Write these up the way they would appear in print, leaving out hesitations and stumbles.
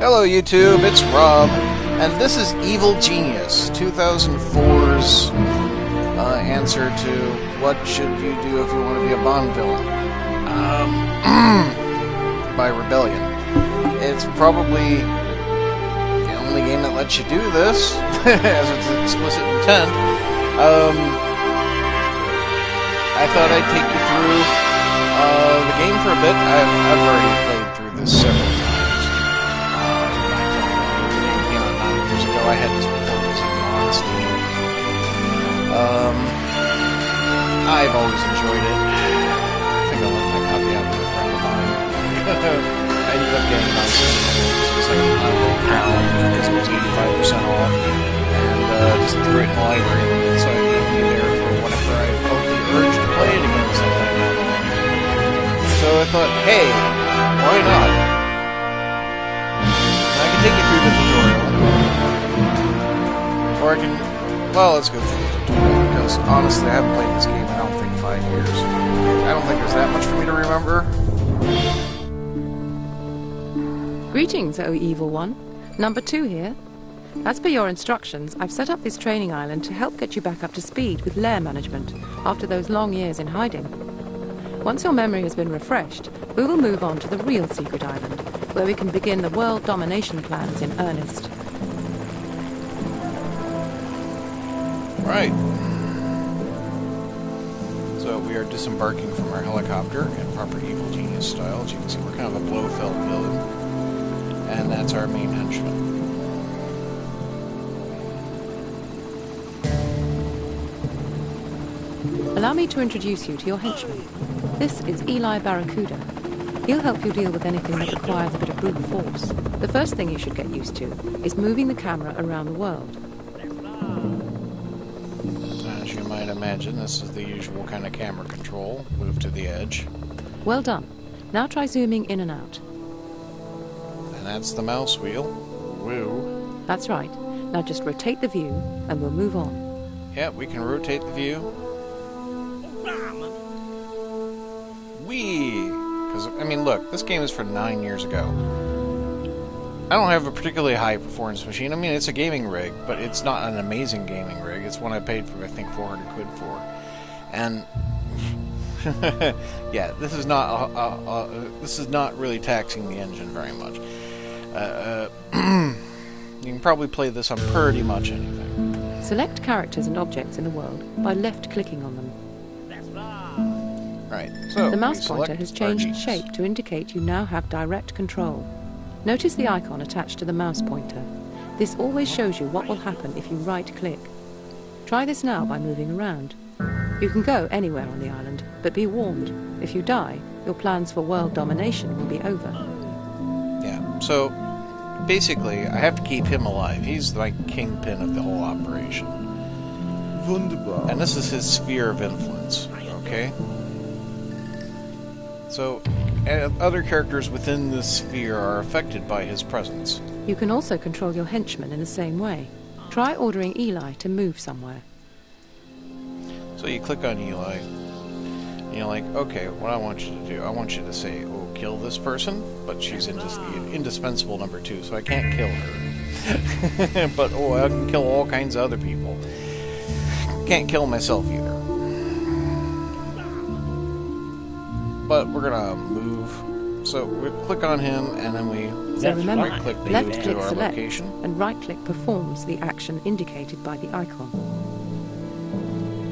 Hello YouTube, it's Rob, and this is Evil Genius, 2004's answer to what should you do if you want to be a Bond villain, by Rebellion. It's probably the only game that lets you do this, as its explicit intent. I thought I'd take you through the game for a bit. I've already played through this several times. I had this before it was even on Steam. I've always enjoyed it. I think I left my copy out with a friend of mine. I ended up getting it on Steam. It was like £9 because it was 85% off. And just threw it in the library. So it would be there for whenever I felt the urge to play it again sometime down the line. So I thought, hey, why not? I can take you through the tutorial. Or I can... Well, let's go through the tutorial, because honestly, I haven't played this game in, I don't think, 5 years. I don't think there's that much for me to remember. Greetings, O Evil One. Number 2 here. As per your instructions, I've set up this training island to help get you back up to speed with lair management after those long years in hiding. Once your memory has been refreshed, we will move on to the real secret island, where we can begin the world domination plans in earnest. Right. So we are disembarking from our helicopter in proper Evil Genius style. As you can see, we're kind of a Blofeld villain. And that's our main henchman. Allow me to introduce you to your henchman. This is Eli Barracuda. He'll help you deal with anything that requires a bit of brute force. The first thing you should get used to is moving the camera around the world. As you might imagine, this is the usual kind of camera control. Move to the edge. Well done. Now try zooming in and out. And that's the mouse wheel. Woo. That's right. Now just rotate the view and we'll move on. Yeah, we can rotate the view. Whee! Because, I mean, look, this game is from 9 years ago. I don't have a particularly high performance machine. I mean, it's a gaming rig, but it's not an amazing gaming rig. It's one I paid for, I think, 400 quid for. And yeah, this is not really taxing the engine very much. You can probably play this on pretty much anything. Select characters and objects in the world by left-clicking on them. Right. So the mouse pointer has changed shape to indicate you now have direct control. Notice the icon attached to the mouse pointer. This always shows you what will happen if you right-click. Try this now by moving around. You can go anywhere on the island, but be warned, if you die, your plans for world domination will be over. Yeah, so basically, I have to keep him alive. He's like kingpin of the whole operation. Wunderbar. And this is his sphere of influence, okay? So, other characters within this sphere are affected by his presence. You can also control your henchmen in the same way. Try ordering Eli to move somewhere. So you click on Eli, and you're like, okay, what I want you to do, I want you to say, oh, kill this person, but she's indispensable number 2, so I can't kill her. But, oh, I can kill all kinds of other people. Can't kill myself either. But we're gonna move. So we click on him, and then we remember, right-click to left-click our select, location. and right-click performs the action indicated by the icon.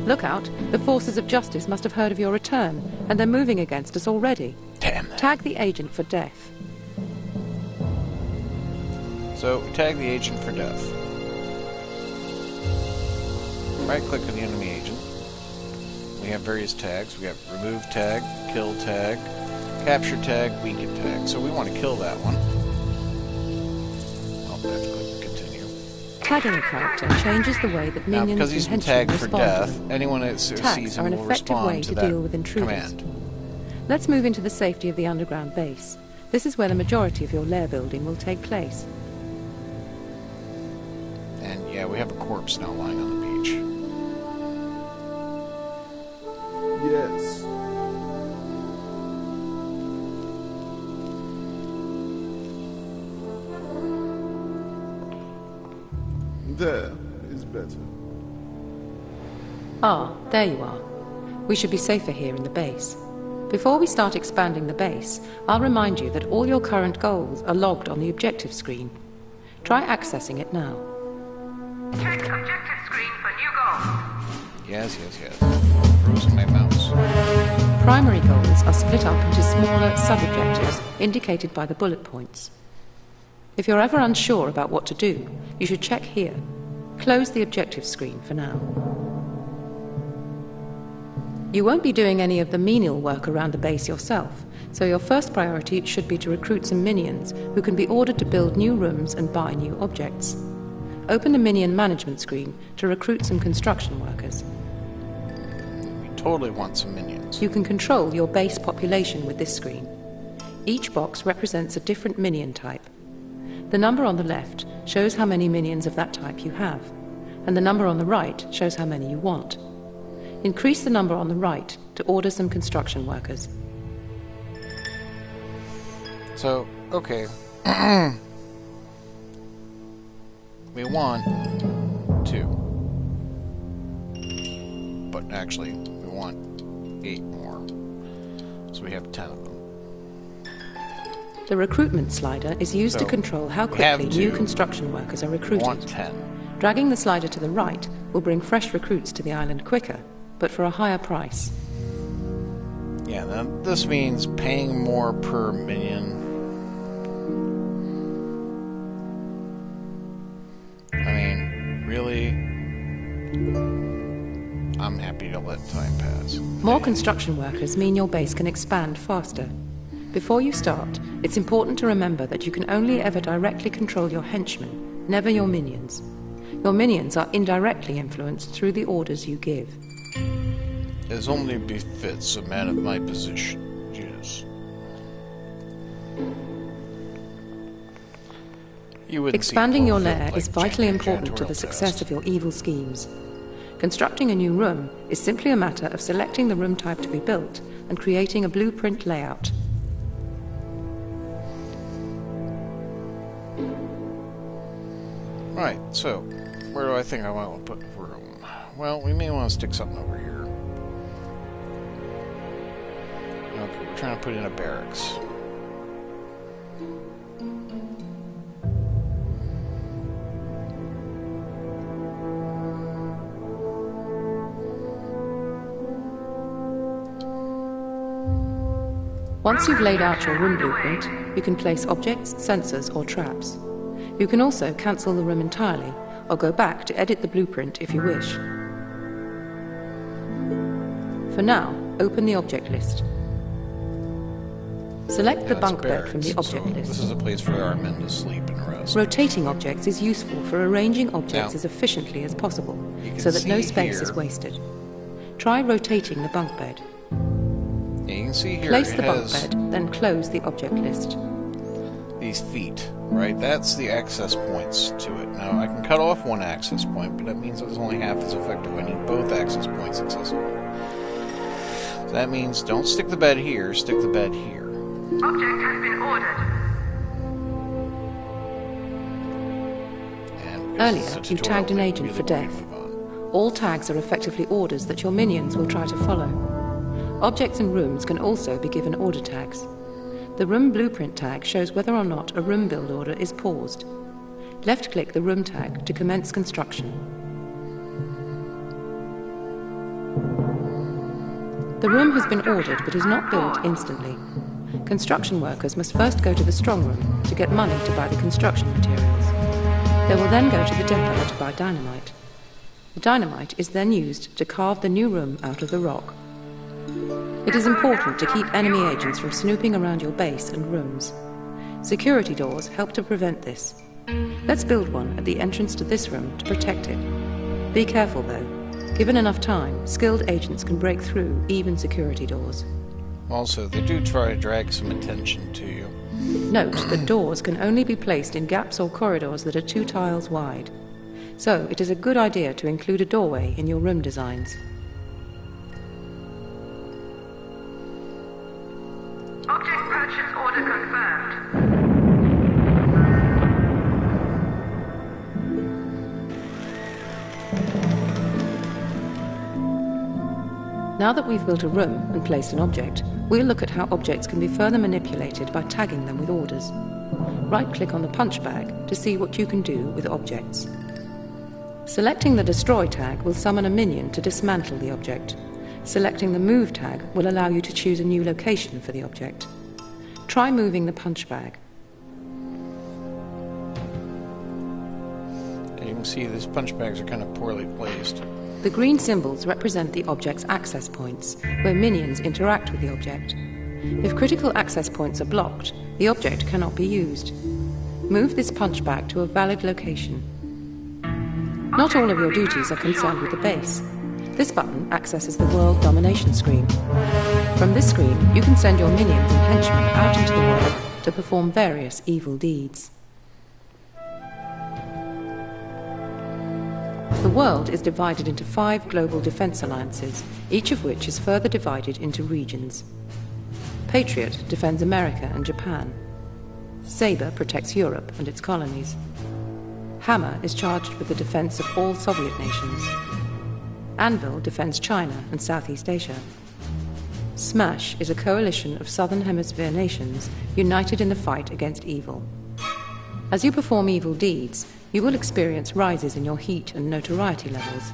Look out! The forces of justice must have heard of your return, and they're moving against us already. Damn that. Tag the agent for death. So we tag the agent for death. Right-click on the enemy agent. We have various tags. We have remove tag, kill tag, capture tag, weaken tag. So we want to kill that one. I'll have to click continue. Tagging a character changes the way that Now, minions because he's and been henchmen tagged for respond to death, them. anyone that sees Tags him are an will effective way respond to to that deal with intruders. command. Let's move into the safety of the underground base. This is where the majority of your lair building will take place. And yeah, we have a corpse now lying on the beach. Yes. There is better. Ah, there you are. We should be safer here in the base. Before we start expanding the base, I'll remind you that all your current goals are logged on the objective screen. Try accessing it now. Check objective screen for new goals. Yes. Frozen my mouse. Primary goals are split up into smaller sub-objectives, indicated by the bullet points. If you're ever unsure about what to do, you should check here. Close the objective screen for now. You won't be doing any of the menial work around the base yourself, so your first priority should be to recruit some minions who can be ordered to build new rooms and buy new objects. Open the minion management screen to recruit some construction workers. We totally want some minions. You can control your base population with this screen. Each box represents a different minion type. The number on the left shows how many minions of that type you have, and the number on the right shows how many you want. Increase the number on the right to order some construction workers. So, okay. We want 2. But actually, we want 8 more. So we have 10 of them. The recruitment slider is used to control how quickly new construction workers are recruited. We want 10. Dragging the slider to the right will bring fresh recruits to the island quicker, but for a higher price. Yeah, then this means paying more per minion. I mean, really? I'm happy to let time pass. More construction workers mean your base can expand faster. Before you start, it's important to remember that you can only ever directly control your henchmen, never your minions. Your minions are indirectly influenced through the orders you give. As only befits a man of my position, yes. Expanding your lair is vitally important to the success of your evil schemes. Constructing a new room is simply a matter of selecting the room type to be built and creating a blueprint layout. Right, so, where do I think I might want to put the room? Well, we may want to stick something over here. Okay, we're trying to put in a barracks. Once you've laid out your room blueprint, you can place objects, sensors, or traps. You can also cancel the room entirely, or go back to edit the blueprint if you wish. For now, open the object list. Select the bunk bed from the object list. This is a place for our men to sleep and rest. Rotating objects is useful for arranging objects as efficiently as possible, so that no space is wasted. Try rotating the bunk bed. Yeah, you can see here Place the bunk bed, then close the object list. These feet, right? That's the access points to it. Now, I can cut off one access point, but that means it's only half as effective. I need both access points accessible. So that means don't stick the bed here, stick the bed here. Object has been ordered. And Earlier, you tagged an agent for death. All tags are effectively orders that your minions will try to follow. Objects and rooms can also be given order tags. The room blueprint tag shows whether or not a room build order is paused. Left-click the room tag to commence construction. The room has been ordered but is not built instantly. Construction workers must first go to the strong room to get money to buy the construction materials. They will then go to the depot to buy dynamite. The dynamite is then used to carve the new room out of the rock. It is important to keep enemy agents from snooping around your base and rooms. Security doors help to prevent this. Let's build one at the entrance to this room to protect it. Be careful though. Given enough time, skilled agents can break through even security doors. Also, they do try to drag some attention to you. Note that doors can only be placed in gaps or corridors that are 2 tiles wide. So it is a good idea to include a doorway in your room designs. Object purchase order confirmed. Now that we've built a room and placed an object, we'll look at how objects can be further manipulated by tagging them with orders. Right-click on the punch bag to see what you can do with objects. Selecting the Destroy tag will summon a minion to dismantle the object. Selecting the Move tag will allow you to choose a new location for the object. Try moving the punch bag. You can see these punch bags are kind of poorly placed. The green symbols represent the object's access points, where minions interact with the object. If critical access points are blocked, the object cannot be used. Move this punch bag to a valid location. Not all of your duties are concerned with the base. This button accesses the world domination screen. From this screen, you can send your minions and henchmen out into the world to perform various evil deeds. The world is divided into 5 global defense alliances, each of which is further divided into regions. Patriot defends America and Japan. Sabre protects Europe and its colonies. Hammer is charged with the defense of all Soviet nations. Anvil defends China and Southeast Asia. Smash is a coalition of Southern Hemisphere nations united in the fight against evil. As you perform evil deeds, you will experience rises in your heat and notoriety levels.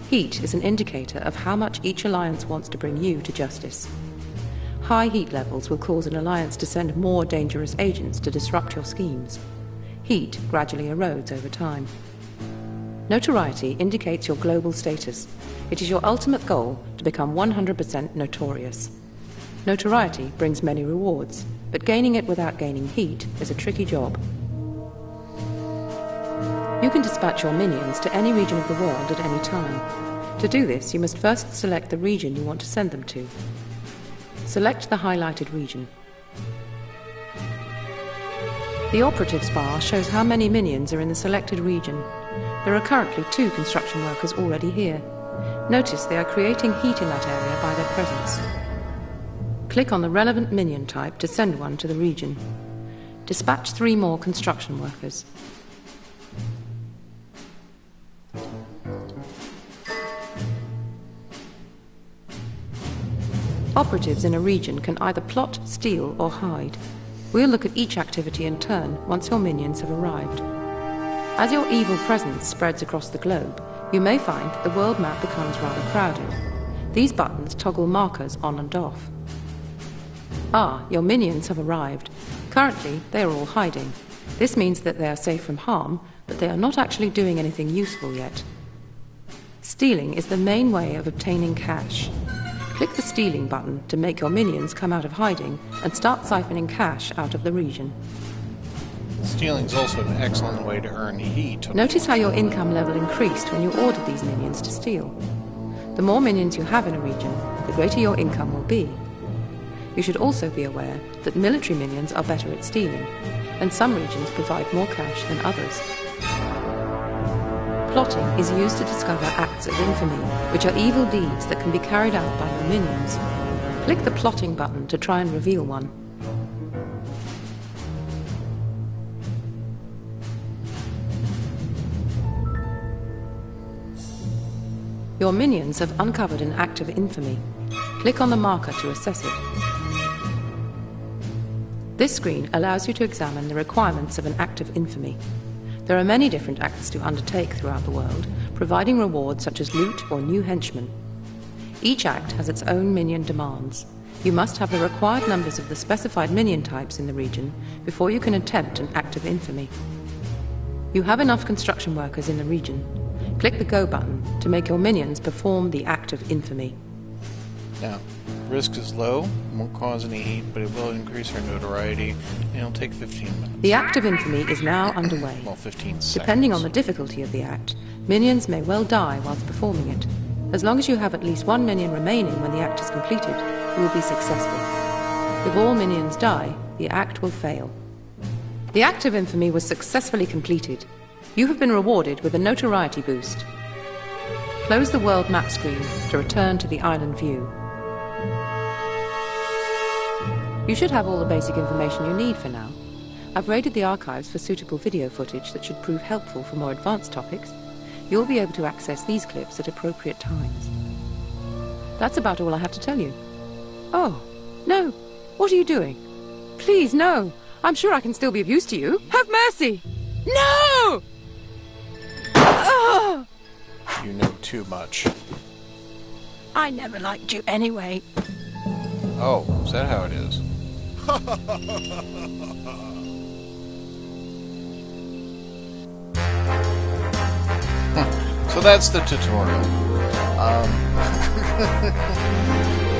Heat is an indicator of how much each alliance wants to bring you to justice. High heat levels will cause an alliance to send more dangerous agents to disrupt your schemes. Heat gradually erodes over time. Notoriety indicates your global status. It is your ultimate goal to become 100% notorious. Notoriety brings many rewards, but gaining it without gaining heat is a tricky job. You can dispatch your minions to any region of the world at any time. To do this, you must first select the region you want to send them to. Select the highlighted region. The operatives bar shows how many minions are in the selected region. There are currently 2 construction workers already here. Notice they are creating heat in that area by their presence. Click on the relevant minion type to send one to the region. Dispatch 3 more construction workers. Operatives in a region can either plot, steal, or hide. We'll look at each activity in turn once your minions have arrived. As your evil presence spreads across the globe, you may find that the world map becomes rather crowded. These buttons toggle markers on and off. Your minions have arrived. Currently, they are all hiding. This means that they are safe from harm, but they are not actually doing anything useful yet. Stealing is the main way of obtaining cash. Click the Stealing button to make your minions come out of hiding and start siphoning cash out of the region. Stealing is also an excellent way to earn heat. Notice how your income level increased when you ordered these minions to steal. The more minions you have in a region, the greater your income will be. You should also be aware that military minions are better at stealing, and some regions provide more cash than others. Plotting is used to discover acts of infamy, which are evil deeds that can be carried out by your minions. Click the Plotting button to try and reveal one. Your minions have uncovered an act of infamy. Click on the marker to assess it. This screen allows you to examine the requirements of an act of infamy. There are many different acts to undertake throughout the world, providing rewards such as loot or new henchmen. Each act has its own minion demands. You must have the required numbers of the specified minion types in the region before you can attempt an act of infamy. You have enough construction workers in the region. Click the Go button to make your minions perform the act of infamy. Now, risk is low, won't cause any heat, but it will increase our notoriety, and it'll take 15 minutes. The act of infamy is now underway. Well, 15 seconds. Depending on the difficulty of the act, minions may well die whilst performing it. As long as you have at least 1 minion remaining when the act is completed, you will be successful. If all minions die, the act will fail. The act of infamy was successfully completed. You have been rewarded with a notoriety boost. Close the world map screen to return to the island view. You should have all the basic information you need for now. I've raided the archives for suitable video footage that should prove helpful for more advanced topics. You'll be able to access these clips at appropriate times. That's about all I have to tell you. Oh, no. What are you doing? Please, no. I'm sure I can still be of use to you. Have mercy! No! Oh! You know too much. I never liked you anyway. Oh, is that how it is? So that's the tutorial.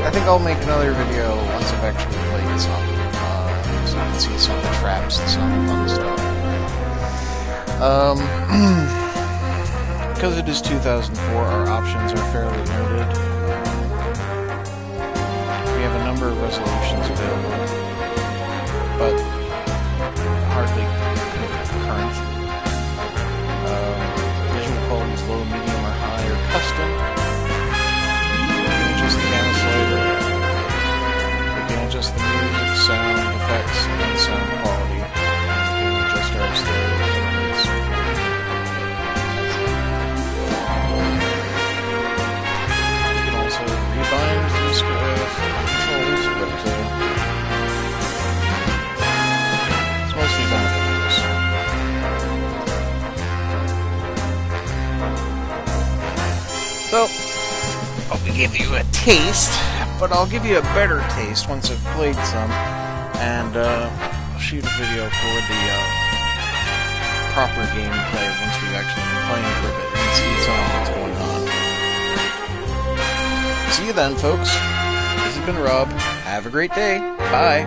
I think I'll make another video once I've actually played some, so you can see some of the traps and some of the fun stuff. Because it is 2004, our options are fairly limited. We have a number of resolutions available, but hardly current. Visual quality is low, medium, or high, or custom. We can adjust the camera slider. We can adjust the music, sound effects, and sound quality. We can adjust our stereo limits. We can also rebind these controls, but it's mostly done for this. So, I'll give you a taste, but I'll give you a better taste once I've played some, and I'll shoot a video for the proper gameplay once we've actually been playing for a bit and see some of what's going on. See you then, folks. This has been Rob. Have a great day. Bye.